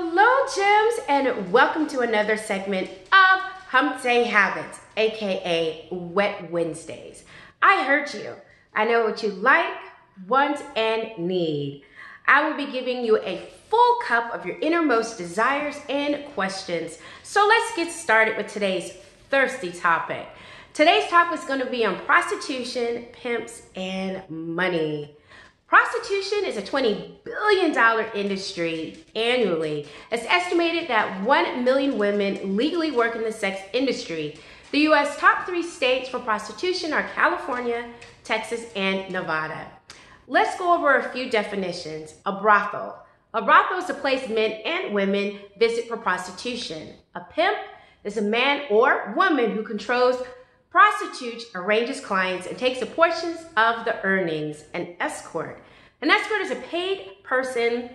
Hello, Gems, and welcome to another segment of Hump Day Habits, aka Wet Wednesdays. I heard you. I know what you like, want, and need. I will be giving you a full cup of your innermost desires and questions. So let's get started with today's thirsty topic. Today's topic is going to be on prostitution, pimps, and money. Prostitution is a $20 billion industry annually. It's estimated that 1 million women legally work in the sex industry. The U.S. top 3 states for prostitution are California, Texas, and Nevada. Let's go over a few definitions. A brothel. A brothel is a place men and women visit for prostitution. A pimp is a man or woman who controls prostitutes, arranges clients, and takes a portion of the earnings. An escort. An escort is a paid person,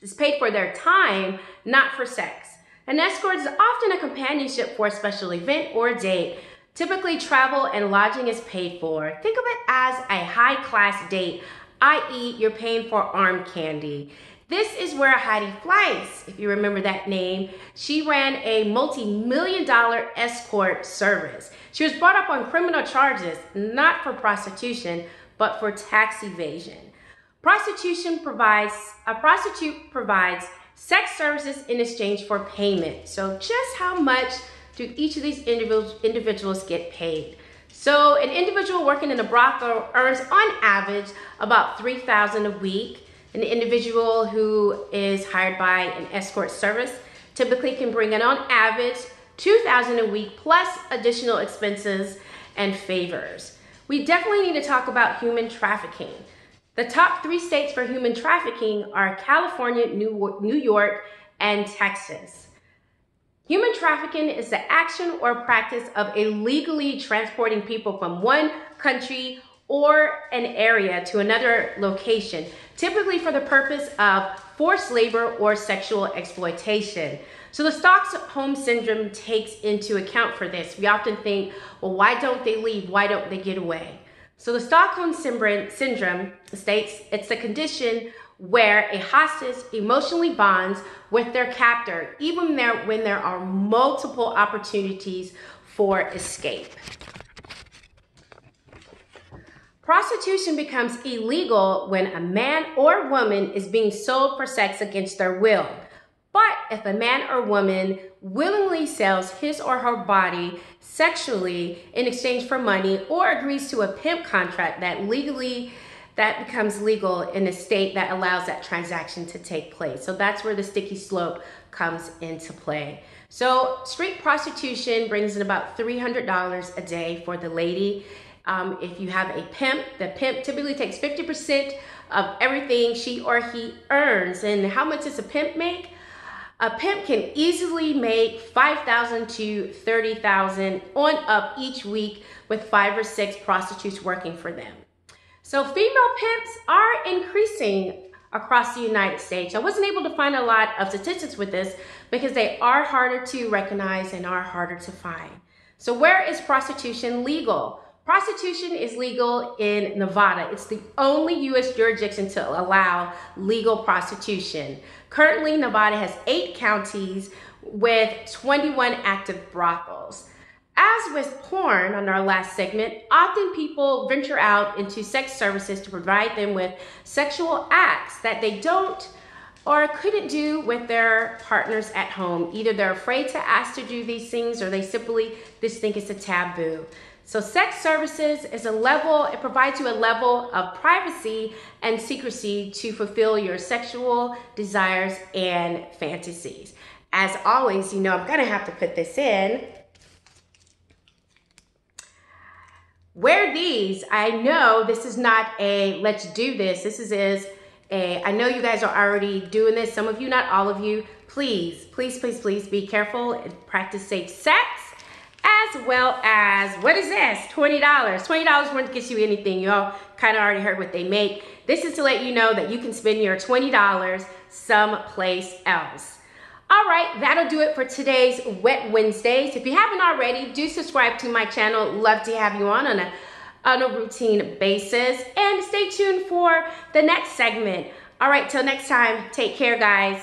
is paid for their time, not for sex. An escort is often a companionship for a special event or date. Typically, travel and lodging is paid for. Think of it as a high-class date, i.e. you're paying for arm candy. This is where Heidi Fleiss, if you remember that name, she ran a multi-million-dollar escort service. She was brought up on criminal charges, not for prostitution, but for tax evasion. A prostitute provides sex services in exchange for payment. So just how much do each of these individuals get paid? So an individual working in a brothel earns on average about $3,000 a week. An individual who is hired by an escort service typically can bring in on average $2,000 a week plus additional expenses and favors. We definitely need to talk about human trafficking. The top 3 states for human trafficking are California, New York, and Texas. Human trafficking is the action or practice of illegally transporting people from one country or an area to another location, typically for the purpose of forced labor or sexual exploitation. So the Stockholm Syndrome takes into account for this. We often think, well, why don't they leave? Why don't they get away? So the Stockholm Syndrome states it's the condition where a hostage emotionally bonds with their captor, even when there are multiple opportunities for escape. Prostitution becomes illegal when a man or woman is being sold for sex against their will. But if a man or woman willingly sells his or her body sexually in exchange for money or agrees to a pimp contract, that becomes legal in a state that allows that transaction to take place. So that's where the sticky slope comes into play. So street prostitution brings in about $300 a day for the lady. If you have a pimp, the pimp typically takes 50% of everything she or he earns. And how much does a pimp make? A pimp can easily make $5,000 to $30,000 on up each week with 5 or 6 prostitutes working for them. So female pimps are increasing across the United States. I wasn't able to find a lot of statistics with this because they are harder to recognize and are harder to find. So where is prostitution legal? Prostitution is legal in Nevada. It's the only U.S. jurisdiction to allow legal prostitution. Currently, Nevada has 8 counties with 21 active brothels. As with porn on our last segment, often people venture out into sex services to provide them with sexual acts that they don't or couldn't do with their partners at home. Either they're afraid to ask to do these things or they simply just think it's a taboo. So sex services is it provides you a level of privacy and secrecy to fulfill your sexual desires and fantasies. As always, I'm gonna have to put this in. Wear these. I know this is not a let's do this. This is I know you guys are already doing this. Some of you, not all of you. Please, please, please, please be careful and practice safe sex. As well as, what is this? $20. $20 won't get you anything. You all kind of already heard what they make. This is to let you know that you can spend your $20 someplace else. All right, that'll do it for today's Wet Wednesdays. If you haven't already, do subscribe to my channel. Love to have you on a routine basis. And stay tuned for the next segment. All right, till next time, take care, guys.